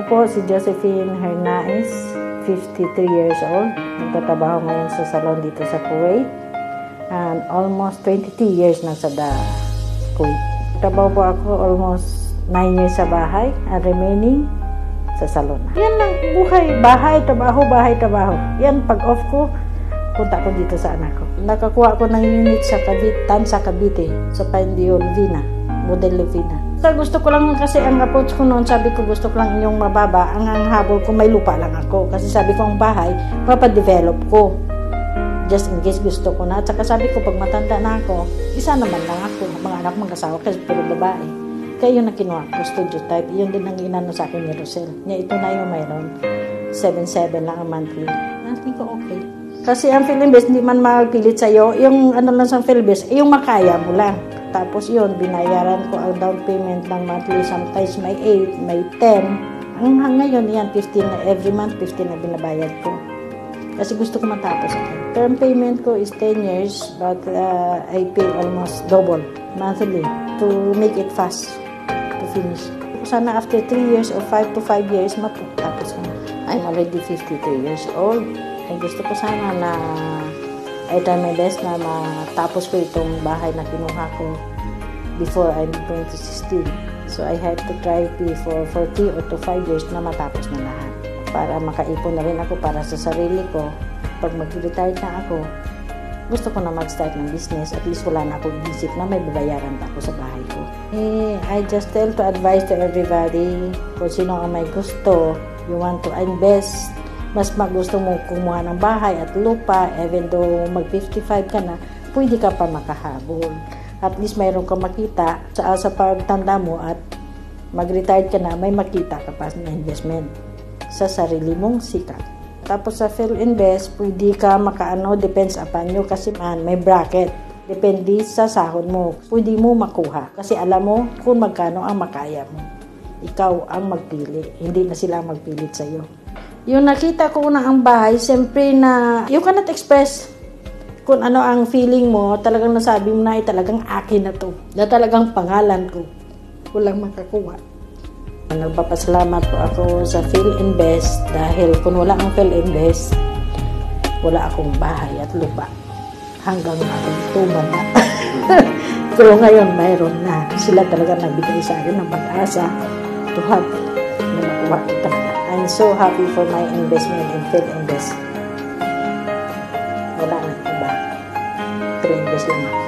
po si Josephine Hernaiz, 53 years old. Nagtatrabaho ngayon sa salon dito sa Kuwait. And almost 22 years na sa Kuwait. Trabaho po ako almost 9 years sa bahay and remaining sa salon. Yan lang, buhay, bahay, trabaho. Yan, pag off ko, punta ko dito sa anak ko. Nakakuha ko ng unit sa Cavite, sa Pandiol Vina, Model Vina. So, gusto ko lang kasi ang approach ko noon, sabi ko gusto ko lang yung mababa. Ang habol ko, may lupa lang ako. Kasi sabi ko ang bahay, papadevelop ko. Just in case gusto ko na. At saka sabi ko, pag matanda na ako, isa naman lang ako. Mga anak mag-asawa kasi puro babae. Kaya yun ang kinuha ko, studio type. Yun din ang inano sa akin ni Rosel. Niya, ito na yung mayroon. 7.7 lang ang monthly. Natin ko okay. Kasi ang Philippines, hindi man mapilit sa'yo. Yung ano lang sa Philippines, yung makaya mo lang. Tapos yun, binayaran ko ang down payment ng monthly. Sometimes may 8, may 10. Ang ngayon, yan, 15 na. Every month, 15 na binabayad ko. Kasi gusto ko matapos ako. Term payment ko is 10 years, but I pay almost double monthly to make it fast to finish. Sana after 3 years or 5 to 5 years, matapos ko na. I'm already 53 years old. Ay gusto ko sana na I try my best na matapos ko itong bahay na kinuha ko before I'm 2016. So I have to try for 3 or to 5 years na matapos na lahat. Para makaipon na rin ako para sa sarili ko. Pag mag-retire na ako, gusto ko na mag-start ng business. At least wala na akong isip na may babayaran pa ako sa bahay ko. I just tell to advise to everybody kung sino ang may gusto, you want to invest, mas magusto mo kumuha ng bahay at lupa, even though mag-55 ka na, pwede ka pa makahabol. At least mayroon ka makita sa pagtanda mo at mag-retire ka na, may makita ka pa na investment sa sarili mong sikap. Tapos sa Philinvest, pwede ka makaano, depends upon you kasi may bracket. Depende sa sahod mo. Pwede mo makuha kasi alam mo kung magkano ang makaya mo. Ikaw ang magpili, hindi na sila magpilit sa'yo. Yung nakita ko na ang bahay, siyempre na you cannot express kung ano ang feeling mo, talagang nasabi mo na talagang akin na to, na talagang pangalan ko. Walang makakuha. Nagpapasalamat po ako sa Philinvest dahil kung wala ang Philinvest, wala akong bahay at lupa. Hanggang akong tumanda. Pero ngayon, mayroon na. Sila talaga nagbigay sa akin ng pag-asa to have na makuha ko talaga. I'm so happy for my investment in Philinvest. Wala na iba. Philinvest lang ako.